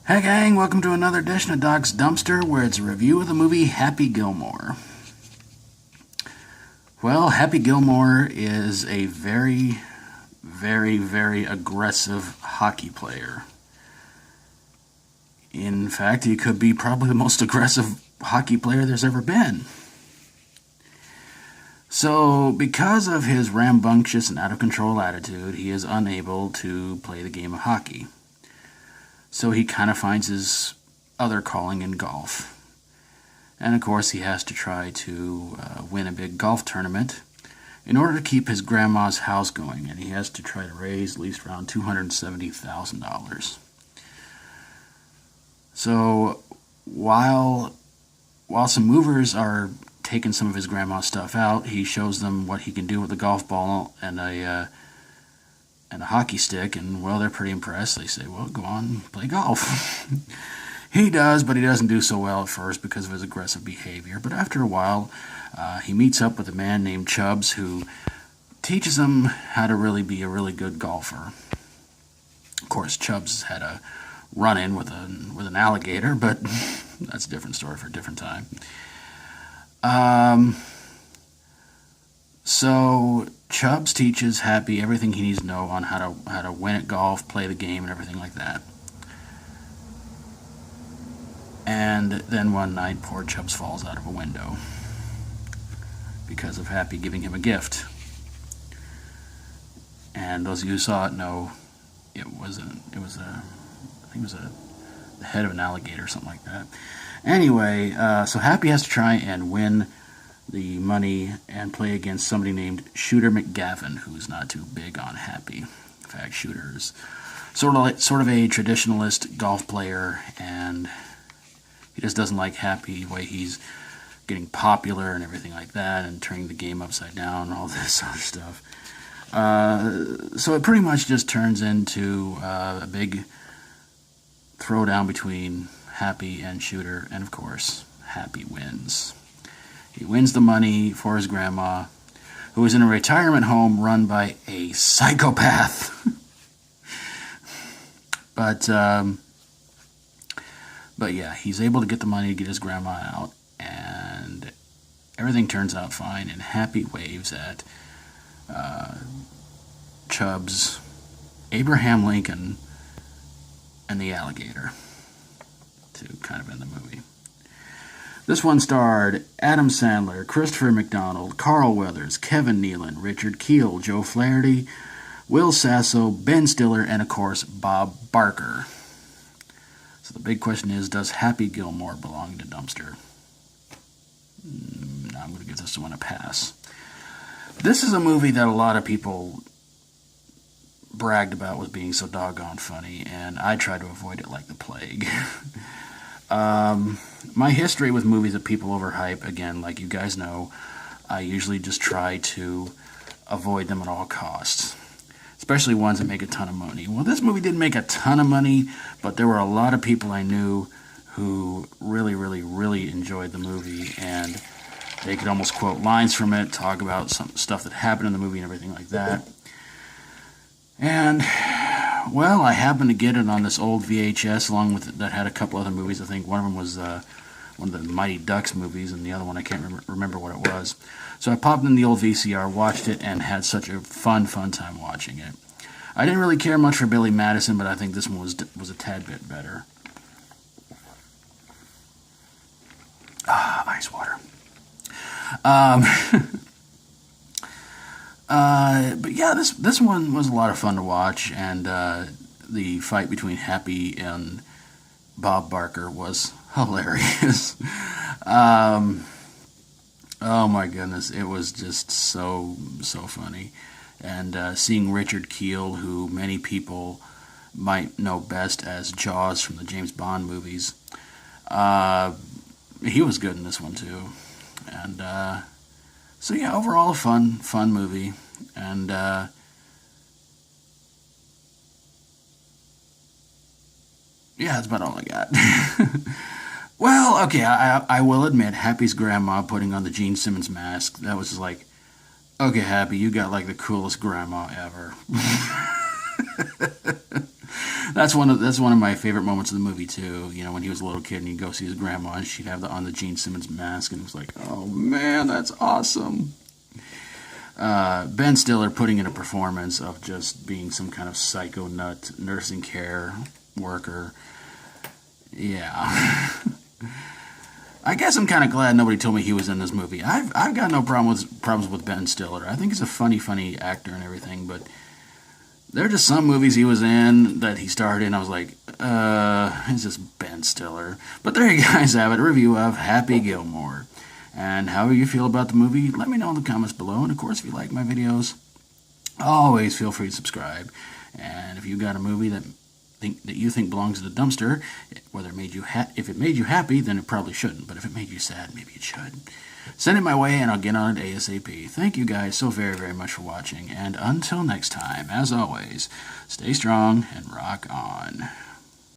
Hey gang, welcome to another edition of Doc's Dumpster, where it's a review of the movie Happy Gilmore. Well, Happy Gilmore is a very, very aggressive hockey player. In fact, he could be probably the most aggressive hockey player there's ever been. So, because of his rambunctious and out-of-control attitude, he is unable to play the game of hockey. So he kind of finds his other calling in golf. And of course, he has to try to win a big golf tournament in order to keep his grandma's house going. And he has to try to raise at least around $270,000. So while some movers are taking some of his grandma's stuff out, he shows them what he can do with a golf ball and a hockey stick, and, well, they're pretty impressed. They say, well, go on, play golf. He does, but he doesn't do so well at first because of his aggressive behavior. But after a while, he meets up with a man named Chubbs who teaches him how to really be a really good golfer. Of course, Chubbs had a run-in with an alligator, but that's a different story for a different time. So Chubbs teaches Happy everything he needs to know on how to win at golf, play the game, and everything like that. And then one night, poor Chubbs falls out of a window because of Happy giving him a gift. And those of you who saw it know the head of an alligator or something like that. Anyway, so Happy has to try and win the money and play against somebody named Shooter McGavin, who's not too big on Happy. In fact, Shooter is sort of a traditionalist golf player, and he just doesn't like Happy, the way he's getting popular and everything like that, and turning the game upside down and all this other stuff. So it pretty much just turns into a big throwdown between Happy and Shooter, and of course, Happy wins. He wins the money for his grandma, who is in a retirement home run by a psychopath. But yeah, he's able to get the money to get his grandma out, and everything turns out fine, and Happy waves at Chubbs, Abraham Lincoln, and the alligator to kind of end the movie. This one starred Adam Sandler, Christopher McDonald, Carl Weathers, Kevin Nealon, Richard Kiel, Joe Flaherty, Will Sasso, Ben Stiller, and of course Bob Barker. So the big question is, does Happy Gilmore belong to Dumpster? No, I'm going to give this one a pass. This is a movie that a lot of people bragged about was being so doggone funny, and I try to avoid it like the plague. My history with movies that people overhype, again, like you guys know, I usually just try to avoid them at all costs, especially ones that make a ton of money. Well, this movie didn't make a ton of money, but there were a lot of people I knew who really enjoyed the movie, and they could almost quote lines from it, talk about some stuff that happened in the movie and everything like that. And, well, I happened to get it on this old VHS along with it that had a couple other movies. I think one of them was one of the Mighty Ducks movies, and the other one I can't remember what it was. So I popped in the old VCR, watched it, and had such a fun time watching it. I didn't really care much for Billy Madison, but I think this one was a tad bit better. Ice water. But yeah, this one was a lot of fun to watch, and the fight between Happy and Bob Barker was hilarious. Oh my goodness, it was just so funny. And seeing Richard Kiel, who many people might know best as Jaws from the James Bond movies, he was good in this one too. And so yeah, overall a fun movie. And yeah, that's about all I got. Well, okay, I will admit, Happy's grandma putting on the Gene Simmons mask, that was like, okay, Happy, you got like the coolest grandma ever. that's one of my favorite moments of the movie too. You know, when he was a little kid and he'd go see his grandma and she'd have on the Gene Simmons mask, and it was like, oh man, that's awesome. Ben Stiller putting in a performance of just being some kind of psycho nut nursing care worker. Yeah. I guess I'm kind of glad nobody told me he was in this movie. I've got no problems with Ben Stiller. I think he's a funny actor and everything, but there are just some movies he was in that he starred in. I was like, it's just Ben Stiller. But there you guys have it, a review of Happy Gilmore. And however you feel about the movie, let me know in the comments below. And of course, if you like my videos, always feel free to subscribe. And if you got a movie that you think belongs in the dumpster, whether it made you if it made you happy, then it probably shouldn't. But if it made you sad, maybe it should. Send it my way, and I'll get on it ASAP. Thank you guys so very much for watching. And until next time, as always, stay strong and rock on.